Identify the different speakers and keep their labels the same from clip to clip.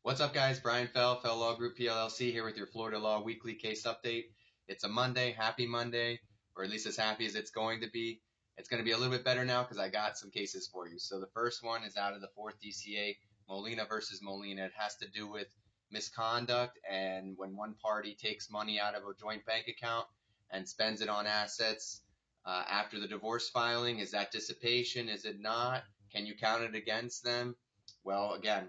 Speaker 1: What's up, guys? Brian Fell Law Group PLLC here with your Florida Law Weekly Case Update. It's a Monday, happy Monday, or at least as happy as it's going to be. It's going to be a little bit better now because I got some cases for you. So the first one is out of the 4th DCA, Molina versus Molina. It has to do with misconduct and when one party takes money out of a joint bank account and spends it on assets after the divorce filing. Is that dissipation? Is it not? Can you count it against them? Well, again,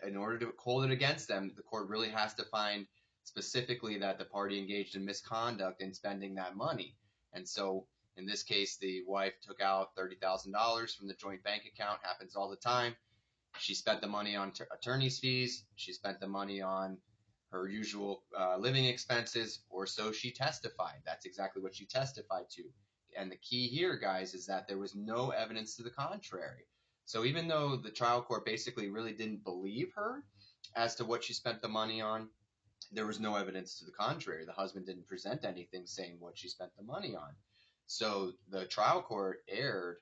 Speaker 1: in order to hold it against them, the court really has to find specifically that the party engaged in misconduct in spending that money. And so in this case, the wife took out $30,000 from the joint bank account. Happens all the time. She spent the money on attorney's fees. She spent the money on her usual living expenses, or so she testified. That's exactly what she testified to. And the key here, guys, is that there was no evidence to the contrary. So even though the trial court basically really didn't believe her as to what she spent the money on, there was no evidence to the contrary. The husband didn't present anything saying what she spent the money on. So the trial court erred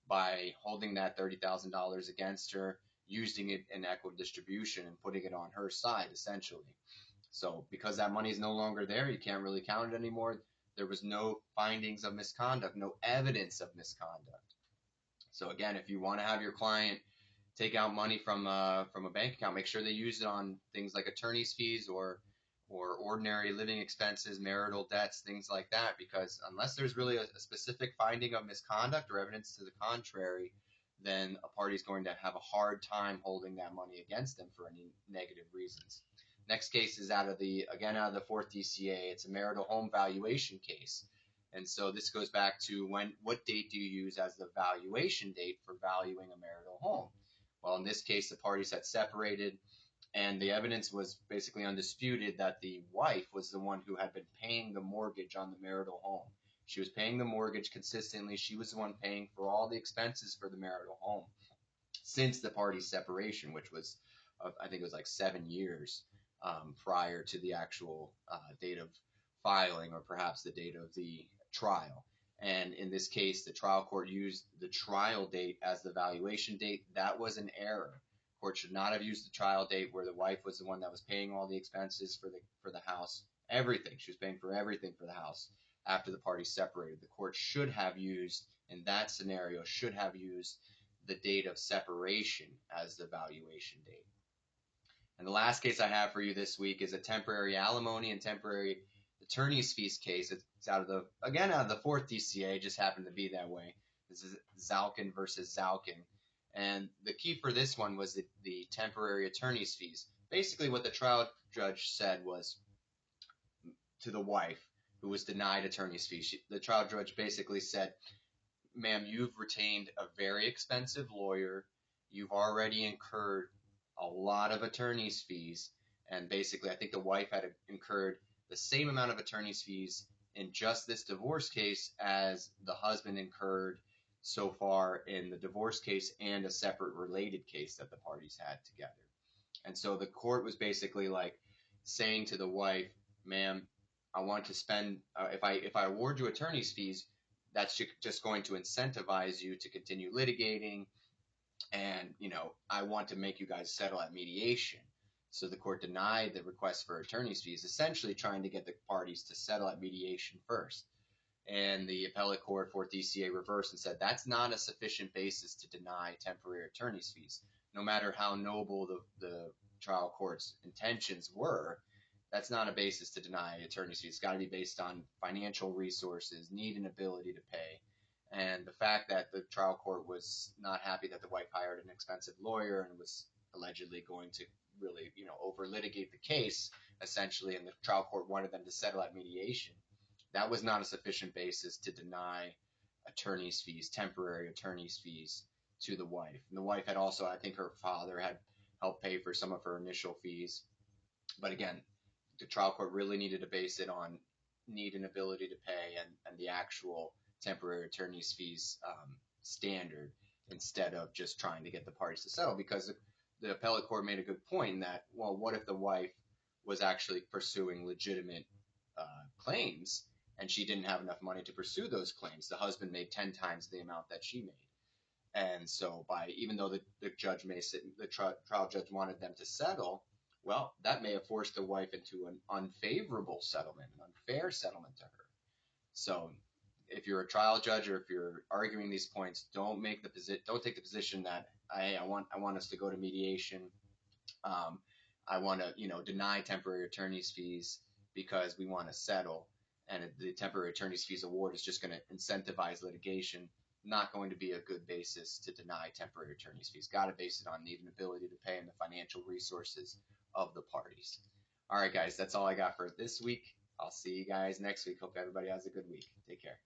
Speaker 1: by holding that $30,000 against her, using it in equitable distribution and putting it on her side, essentially. So because that money is no longer there, you can't really count it anymore. There was no findings of misconduct, no evidence of misconduct. So again, if you want to have your client take out money from a bank account, make sure they use it on things like attorney's fees or ordinary living expenses, marital debts, things like that. Because unless there's really a specific finding of misconduct or evidence to the contrary, then a party is going to have a hard time holding that money against them for any negative reasons. Next case is out of the 4th DCA. It's a marital home valuation case. And so this goes back to what date do you use as the valuation date for valuing a marital home? Well, in this case, the parties had separated, and the evidence was basically undisputed that the wife was the one who had been paying the mortgage on the marital home. She was paying the mortgage consistently. She was the one paying for all the expenses for the marital home since the parties' separation, which was, I think it was like 7 years prior to the actual date of filing, or perhaps the date of the trial. And in this case, the trial court used the trial date as the valuation date. That was an error. Court should not have used the trial date where the wife was the one that was paying all the expenses for the house, everything. She was paying for everything for the house after the parties separated. The court should have used, in that scenario, should have used the date of separation as the valuation date. And the last case I have for you this week is a temporary alimony and temporary attorney's fees case. It's out of the 4th DCA, just happened to be that way. This is Zalkin versus Zalkin. And the key for this one was the temporary attorney's fees. Basically what the trial judge said was to the wife who was denied attorney's fees. The trial judge basically said, ma'am, you've retained a very expensive lawyer. You've already incurred a lot of attorney's fees. And basically, I think the wife had incurred the same amount of attorney's fees in just this divorce case as the husband incurred so far in the divorce case and a separate related case that the parties had together. And so the court was basically like saying to the wife, ma'am, I want to spend, if I award you attorney's fees, that's just going to incentivize you to continue litigating. And, I want to make you guys settle at mediation. So the court denied the request for attorney's fees, essentially trying to get the parties to settle at mediation first. And the appellate court, 4th DCA, reversed and said that's not a sufficient basis to deny temporary attorney's fees. No matter how noble the trial court's intentions were, that's not a basis to deny attorney's fees. It's got to be based on financial resources, need and ability to pay. And the fact that the trial court was not happy that the wife hired an expensive lawyer and was allegedly going to really, over litigate the case, essentially, and the trial court wanted them to settle at mediation, that was not a sufficient basis to deny attorney's fees, temporary attorney's fees, to the wife. And the wife had also, I think her father had helped pay for some of her initial fees. But again, the trial court really needed to base it on need and ability to pay and the actual temporary attorney's fees standard, instead of just trying to get the parties to settle. Because the appellate court made a good point in that, well, what if the wife was actually pursuing legitimate claims and she didn't have enough money to pursue those claims? The husband made 10 times the amount that she made. And so even though the judge may sit, the trial judge wanted them to settle, well, that may have forced the wife into an unfavorable settlement, an unfair settlement to her. So if you're a trial judge or if you're arguing these points, don't take the position that I want us to go to mediation. I want to deny temporary attorney's fees because we want to settle, and the temporary attorney's fees award is just going to incentivize litigation. Not going to be a good basis to deny temporary attorney's fees. Got to base it on need and ability to pay and the financial resources of the parties. All right, guys, that's all I got for this week. I'll see you guys next week. Hope everybody has a good week. Take care.